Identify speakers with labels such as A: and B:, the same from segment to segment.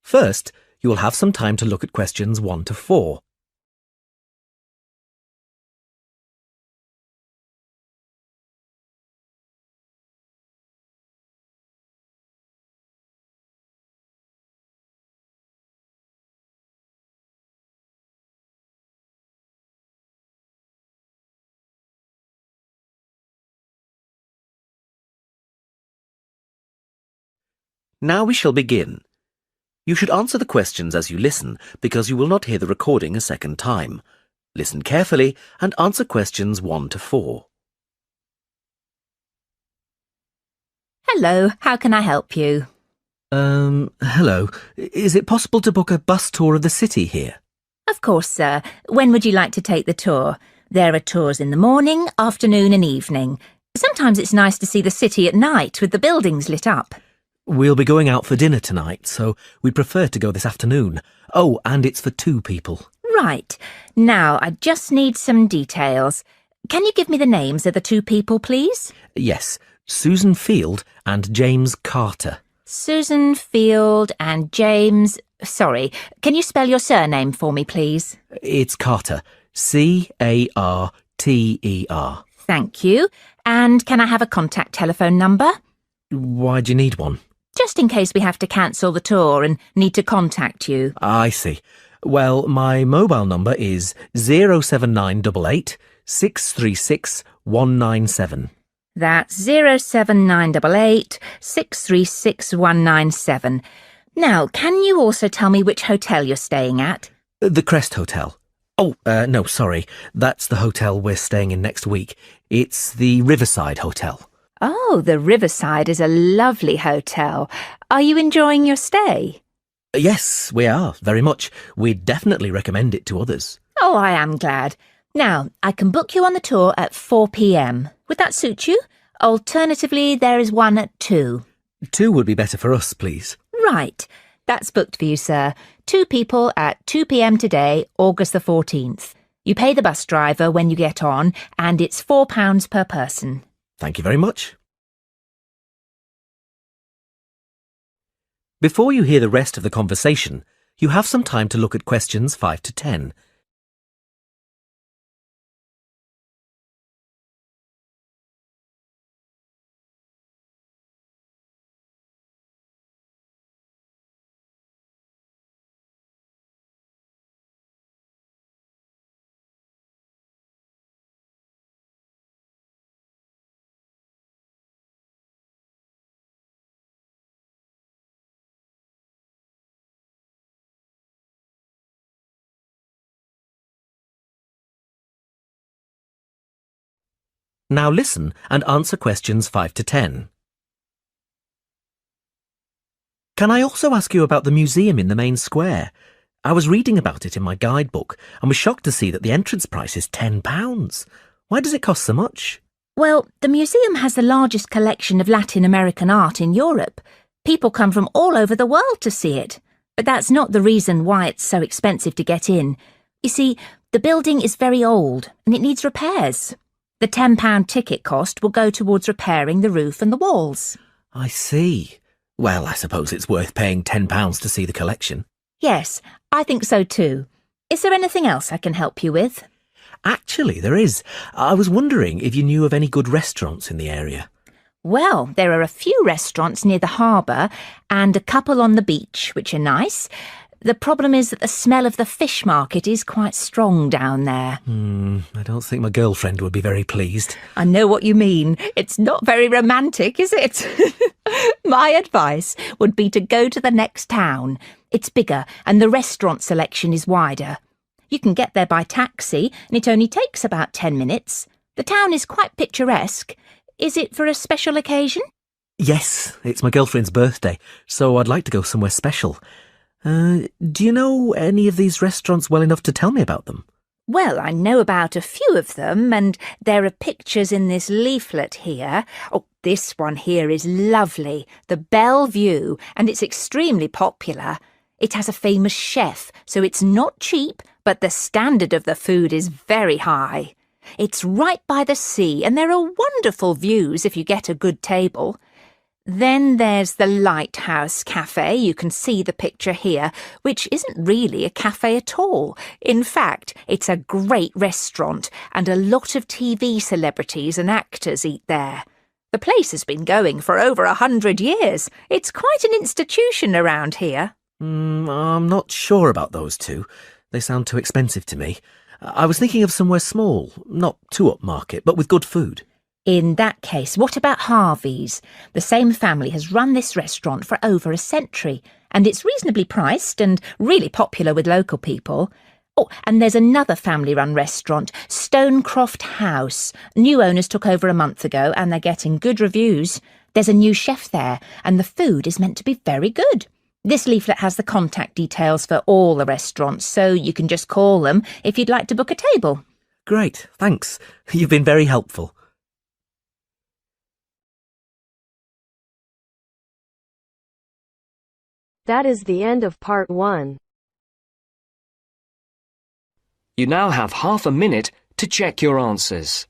A: First, you will have some time to look at questions 1 to 4. Now we shall begin. You should answer the questions as you listen because you will not hear the recording a second time. Listen carefully and answer questions 1 to 4.
B: Hello, how can I help you?
A: Hello. Is it possible to book a bus tour of the city here?
B: Of course, sir. When would you like to take the tour? There are tours in the morning, afternoon and evening. Sometimes it's nice to see the city at night with the buildings lit up.
A: We'll be going out for dinner tonight, so we'd prefer to go this afternoon. Oh, and it's for 2 people.
B: Right. Now, I just need some details. Can you give me the names of the 2 people, please?
A: Yes, Susan Field and James Carter.
B: Susan Field and James... Sorry, can you spell your surname for me, please?
A: It's Carter. C-A-R-T-E-R.
B: Thank you. And can I have a contact telephone number?
A: Why do you need one?
B: Just in case we have to cancel the tour and need to contact you.
A: I see. Well, my mobile number is 07988 636 197.
B: That's 07988 636 197. Now, can you also tell me which hotel you're staying at?
A: The Crest Hotel. Oh, no, sorry. That's the hotel we're staying in next week. It's the Riverside Hotel.
B: Oh, the Riverside is a lovely hotel. Are you enjoying your stay?
A: Yes, we are, very much. We'd definitely recommend it to others.
B: Oh, I am glad. Now, I can book you on the tour at 4 p.m. Would that suit you? Alternatively, there is one at 2.
A: 2 would be better for us, please.
B: Right. That's booked for you, sir. 2 people at 2 p.m. today, August the 14th. You pay the bus driver when you get on, and it's £4 per person.
A: Thank you very much. Before you hear the rest of the conversation, you have some time to look at questions 5 to 10. Now listen and answer questions 5 to 10. Can I also ask you about the museum in the main square? I was reading about it in my guidebook and was shocked to see that the entrance price is £10. Why does it cost so much?
B: Well, the museum has the largest collection of Latin American art in Europe. People come from all over the world to see it. But that's not the reason why it's so expensive to get in. You see, the building is very old and it needs repairs. The £10 ticket cost will go towards repairing the roof and the walls.
A: I see. Well, I suppose it's worth paying £10 to see the collection.
B: Yes, I think so too. Is there anything else I can help you with?
A: Actually, there is. I was wondering if you knew of any good restaurants in the area.
B: Well, there are a few restaurants near the harbour and a couple on the beach, which are nice. The problem is that the smell of the fish market is quite strong down there.
A: I don't think my girlfriend would be very pleased.
B: I know what you mean. It's not very romantic, is it? My advice would be to go to the next town. It's bigger and the restaurant selection is wider. You can get there by taxi and it only takes about 10 minutes. The town is quite picturesque. Is it for a special occasion?
A: Yes, it's my girlfriend's birthday, so I'd like to go somewhere special. Do you know any of these restaurants well enough to tell me about them?
B: Well, I know about a few of them, and there are pictures in this leaflet here. Oh, this one here is lovely, the Bellevue, and it's extremely popular. It has a famous chef, so it's not cheap, but the standard of the food is very high. It's right by the sea, and there are wonderful views if you get a good table. Then there's the Lighthouse Cafe. You can see the picture here, which isn't really a cafe at all. In fact, it's a great restaurant, and a lot of TV celebrities and actors eat there. The place has been going for over 100 years. It's quite an institution around here.
A: I'm not sure about those two. They sound too expensive to me. I was thinking of somewhere small, not too upmarket, but with good food.
B: In that case, what about Harvey's? The same family has run this restaurant for over a century, and it's reasonably priced and really popular with local people. Oh, and there's another family-run restaurant, Stonecroft House. New owners took over a month ago, and they're getting good reviews. There's a new chef there, and the food is meant to be very good. This leaflet has the contact details for all the restaurants, so you can just call them if you'd like to book a table.
A: Great, thanks. You've been very helpful.
C: That is the end of part 1.
D: You now have half a minute to check your answers.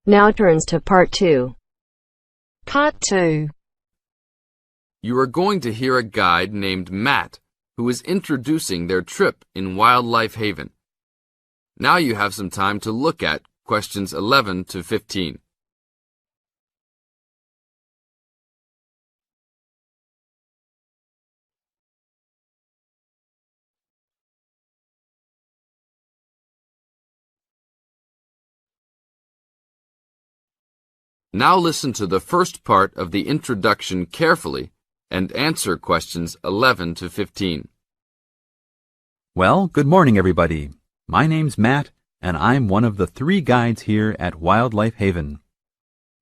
C: Now turns to part 2.
E: Part 2.
F: You are going to hear a guide named Matt who is introducing their trip in Wildlife Haven. Now you have some time to look at questions 11 to 15. Now listen to the first part of the introduction carefully and answer questions 11 to 15.
G: Well, good morning, everybody. My name's Matt, and I'm one of the 3 guides here at Wildlife Haven.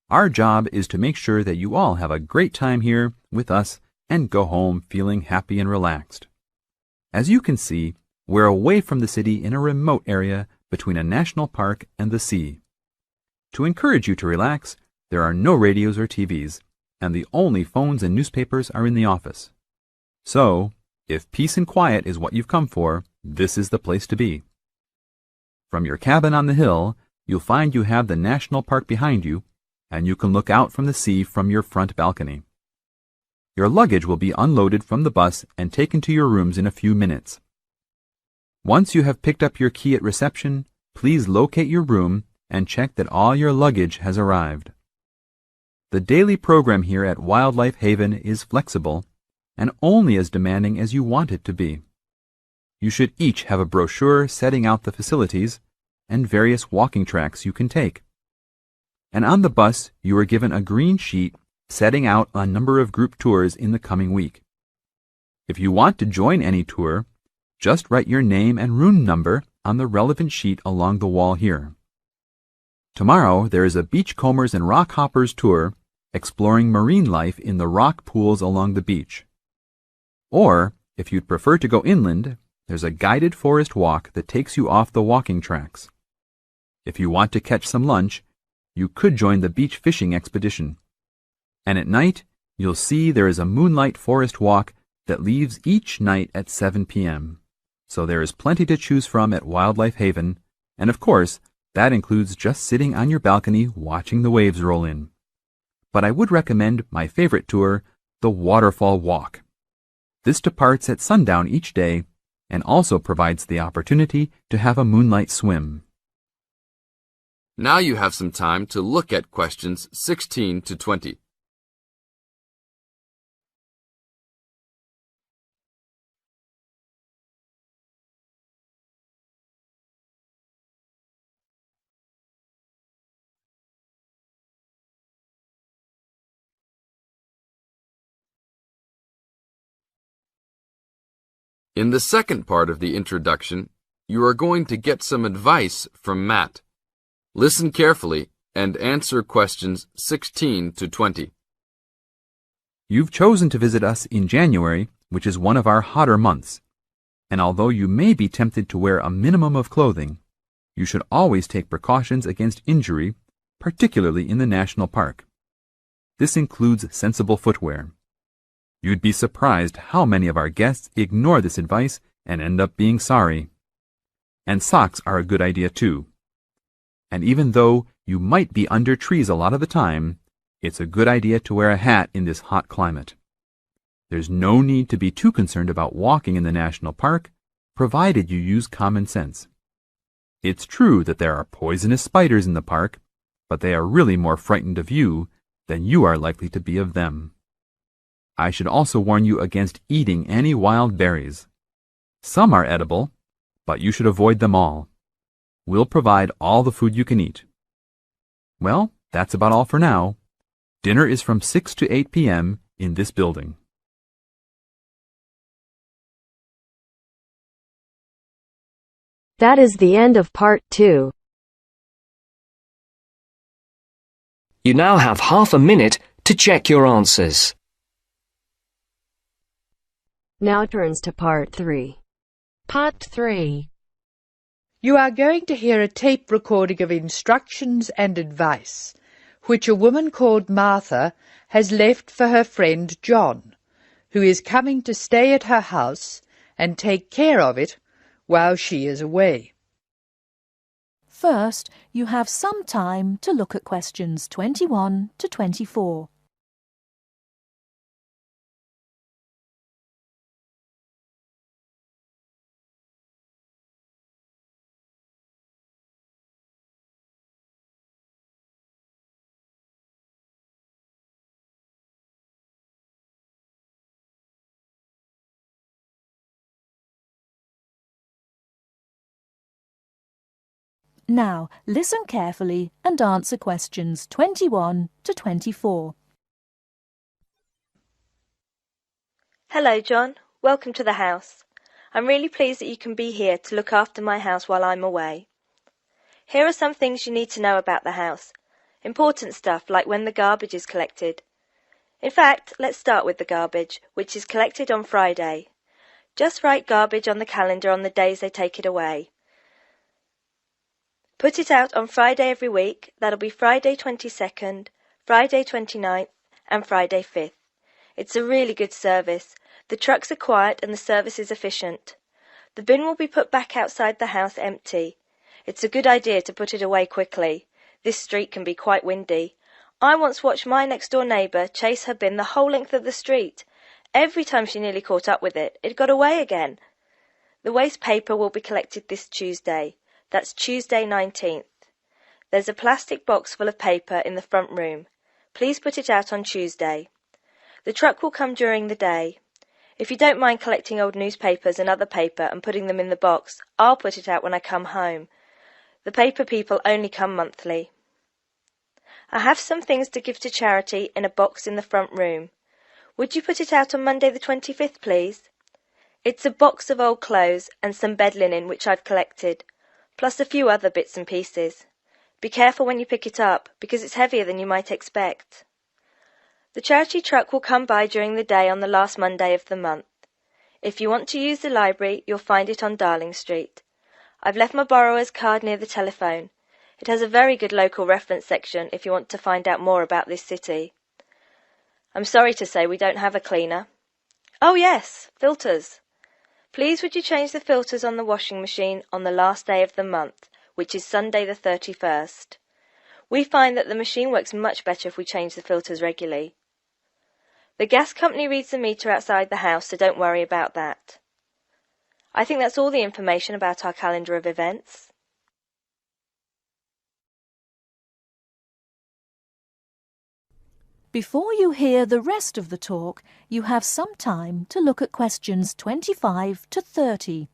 G: Our job is to make sure that you all have a great time here with us and go home feeling happy and relaxed. As you can see, we're away from the city in a remote area between a national park and the sea. To encourage you to relax, there are no radios or TVs, and the only phones and newspapers are in the office. So, if peace and quiet is what you've come for, this is the place to be. From your cabin on the hill, you'll find you have the national park behind you, and you can look out from the sea from your front balcony. Your luggage will be unloaded from the bus and taken to your rooms in a few minutes. Once you have picked up your key at reception, please locate your room and check that all your luggage has arrived. The daily program here at Wildlife Haven is flexible and only as demanding as you want it to be. You should each have a brochure setting out the facilities and various walking tracks you can take. And on the bus, you are given a green sheet setting out a number of group tours in the coming week. If you want to join any tour, just write your name and room number on the relevant sheet along the wall here. Tomorrow, there is a Beachcombers and Rock Hoppers tour exploring marine life in the rock pools along the beach. Or, if you'd prefer to go inland, there's a guided forest walk that takes you off the walking tracks. If you want to catch some lunch, you could join the beach fishing expedition. And at night, you'll see there is a moonlight forest walk that leaves each night at 7 p.m. So there is plenty to choose from at Wildlife Haven, and of course, that includes just sitting on your balcony watching the waves roll in. But I would recommend my favorite tour, the Waterfall Walk. This departs at sundown each day and also provides the opportunity to have a moonlight swim.
F: Now you have some time to look at questions 16 to 20. In the second part of the introduction, you are going to get some advice from Matt. Listen carefully and answer questions 16 to 20.
G: You've chosen to visit us in January, which is one of our hotter months. And although you may be tempted to wear a minimum of clothing, You should always take precautions against injury, particularly in the national park. This includes sensible footwear. You'd be surprised how many of our guests ignore this advice and end up being sorry. And socks are a good idea too. And even though you might be under trees a lot of the time, it's a good idea to wear a hat in this hot climate. There's no need to be too concerned about walking in the national park, provided you use common sense. It's true that there are poisonous spiders in the park, but they are really more frightened of you than you are likely to be of them. I should also warn you against eating any wild berries. Some are edible, but you should avoid them all. We'll provide all the food you can eat. Well, that's about all for now. Dinner is from 6 to 8 p.m. in this building.
C: That is the end of part 2.
D: You now have half a minute to check your answers.
C: Now turns to part 3.
E: Part 3.
H: You are going to hear a tape recording of instructions and advice, which a woman called Martha has left for her friend John, who is coming to stay at her house and take care of it while she is away.
I: First, you have some time to look at questions 21 to 24. Now, listen carefully and answer questions 21 to 24.
J: Hello, John. Welcome to the house. I'm really pleased that you can be here to look after my house while I'm away. Here are some things you need to know about the house. Important stuff like when the garbage is collected. In fact, let's start with the garbage, which is collected on Friday. Just write garbage on the calendar on the days they take it away. Put it out on Friday every week. That'll be Friday 22nd, Friday 29th and Friday 5th. It's a really good service. The trucks are quiet and the service is efficient. The bin will be put back outside the house empty. It's a good idea to put it away quickly. This street can be quite windy. I once watched my next-door neighbour chase her bin the whole length of the street. Every time she nearly caught up with it, it got away again. The waste paper will be collected this Tuesday. That's Tuesday 19th. There's a plastic box full of paper in the front room. Please put it out on Tuesday. The truck will come during the day. If you don't mind collecting old newspapers and other paper and putting them in the box, I'll put it out when I come home. The paper people only come monthly. I have some things to give to charity in a box in the front room. Would you put it out on Monday the 25th, please? It's a box of old clothes and some bed linen which I've collected, plus a few other bits and pieces. Be careful when you pick it up, because it's heavier than you might expect. The charity truck will come by during the day on the last Monday of the month. If you want to use the library, you'll find it on Darling Street. I've left my borrower's card near the telephone. It has a very good local reference section if you want to find out more about this city. I'm sorry to say we don't have a cleaner. Oh yes, filters. Please would you change the filters on the washing machine on the last day of the month, which is Sunday the 31st. We find that the machine works much better if we change the filters regularly. The gas company reads the meter outside the house, so don't worry about that. I think that's all the information about our calendar of events.
I: Before you hear the rest of the talk, you have some time to look at questions 25 to 30.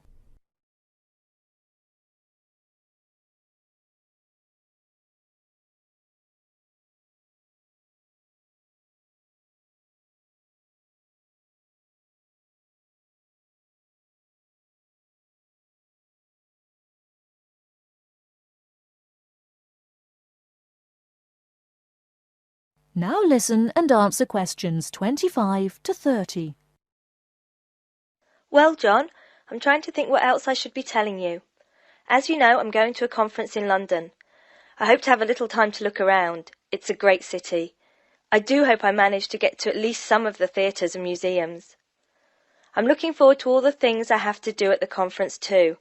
I: Now listen and answer questions 25 to 30.
J: Well, John, I'm trying to think what else I should be telling you. As you know, I'm going to a conference in London. I hope to have a little time to look around. It's a great city. I do hope I manage to get to at least some of the theatres and museums. I'm looking forward to all the things I have to do at the conference too.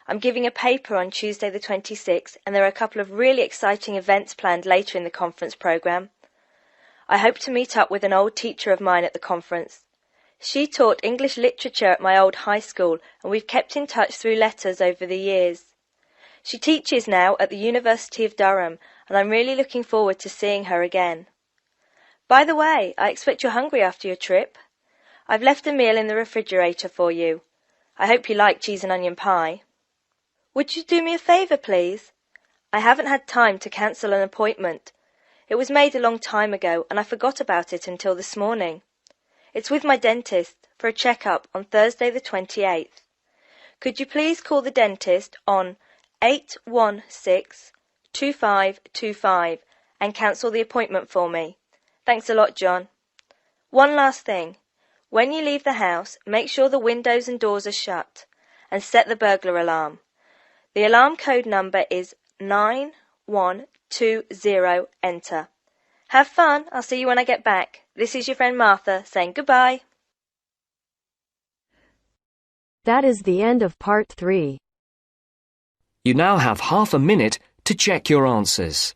J: I'm giving a paper on Tuesday the 26th, and there are a couple of really exciting events planned later in the conference programme. I hope to meet up with an old teacher of mine at the conference. She taught English literature at my old high school, and we've kept in touch through letters over the years. She teaches now at the University of Durham, and I'm really looking forward to seeing her again. By the way, I expect you're hungry after your trip. I've left a meal in the refrigerator for you. I hope you like cheese and onion pie. Would you do me a favour, please? I haven't had time to cancel an appointment. It was made a long time ago, and I forgot about it until this morning. It's with my dentist for a check-up on Thursday the 28th. Could you please call the dentist on 816-2525 and cancel the appointment for me? Thanks a lot, John. One last thing. When you leave the house, make sure the windows and doors are shut and set the burglar alarm. The alarm code number is 9120, enter. Have fun. I'll see you when I get back. This is your friend Martha saying goodbye.
C: That is the end of part 3.
D: You now have half a minute to check your answers.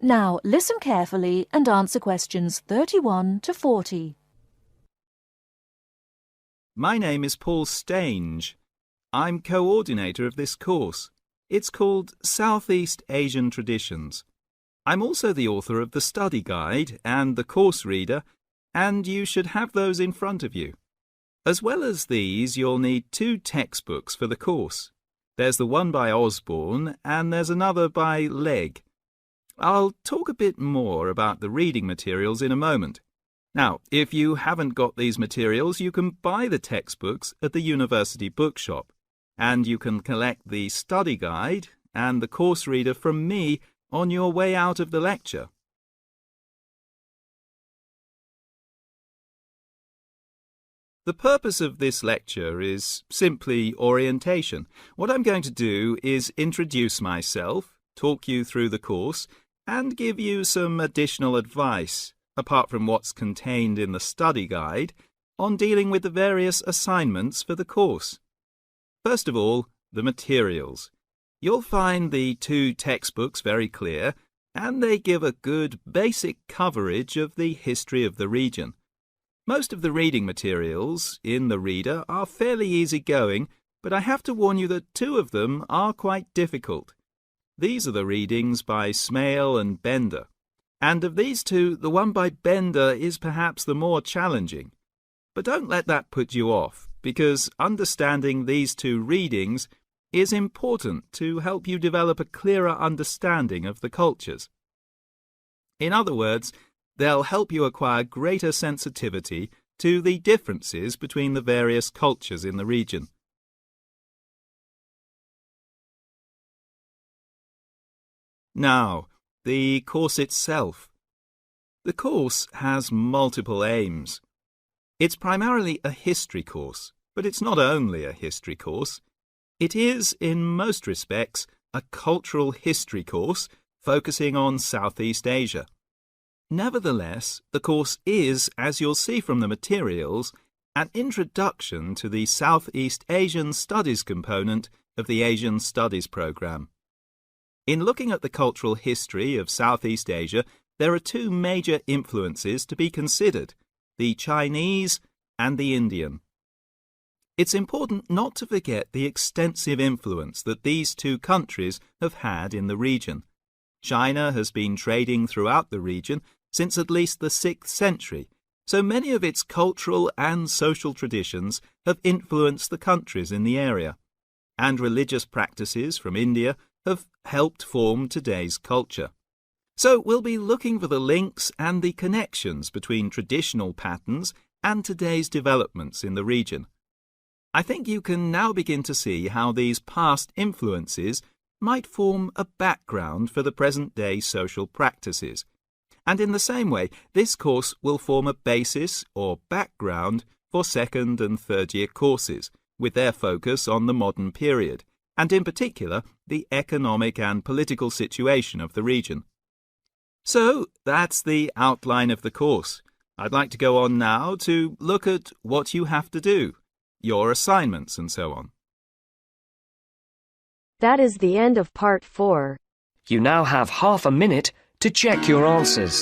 I: Now listen carefully and answer questions 31 to 40.
K: My name is Paul Stange. I'm coordinator of this course. It's called Southeast Asian Traditions. I'm also the author of the study guide and the course reader, and you should have those in front of you. As well as these, you'll need 2 textbooks for the course. There's the one by Osborne and there's another by Legg. I'll talk a bit more about the reading materials in a moment. Now, if you haven't got these materials, you can buy the textbooks at the university bookshop, and you can collect the study guide and the course reader from me on your way out of the lecture. The purpose of this lecture is simply orientation. What I'm going to do is introduce myself, talk you through the course, and give you some additional advice, apart from what's contained in the study guide, on dealing with the various assignments for the course. First of all, the materials. You'll find the 2 textbooks very clear, and they give a good basic coverage of the history of the region. Most of the reading materials in the reader are fairly easy-going, but I have to warn you that 2 of them are quite difficult. These are the readings by Smale and Bender, and of these 2, the one by Bender is perhaps the more challenging. But don't let that put you off, because understanding these 2 readings is important to help you develop a clearer understanding of the cultures. In other words, they'll help you acquire greater sensitivity to the differences between the various cultures in the region. Now, the course itself. The course has multiple aims. It's primarily a history course, but it's not only a history course. It is, in most respects, a cultural history course focusing on Southeast Asia. Nevertheless, the course is, as you'll see from the materials, an introduction to the Southeast Asian Studies component of the Asian Studies program. In looking at the cultural history of Southeast Asia, there are 2 major influences to be considered, the Chinese and the Indian. It's important not to forget the extensive influence that these 2 countries have had in the region. China has been trading throughout the region, since at least the 6th century, so many of its cultural and social traditions have influenced the countries in the area, and religious practices from India have helped form today's culture. So we'll be looking for the links and the connections between traditional patterns and today's developments in the region. I think you can now begin to see how these past influences might form a background for the present-day social practices. And in the same way, this course will form a basis or background for second and third year courses, with their focus on the modern period, and in particular, the economic and political situation of the region. So, that's the outline of the course. I'd like to go on now to look at what you have to do, your assignments and so on.
C: That is the end of part 4.
D: You now have half a minute to check your answers.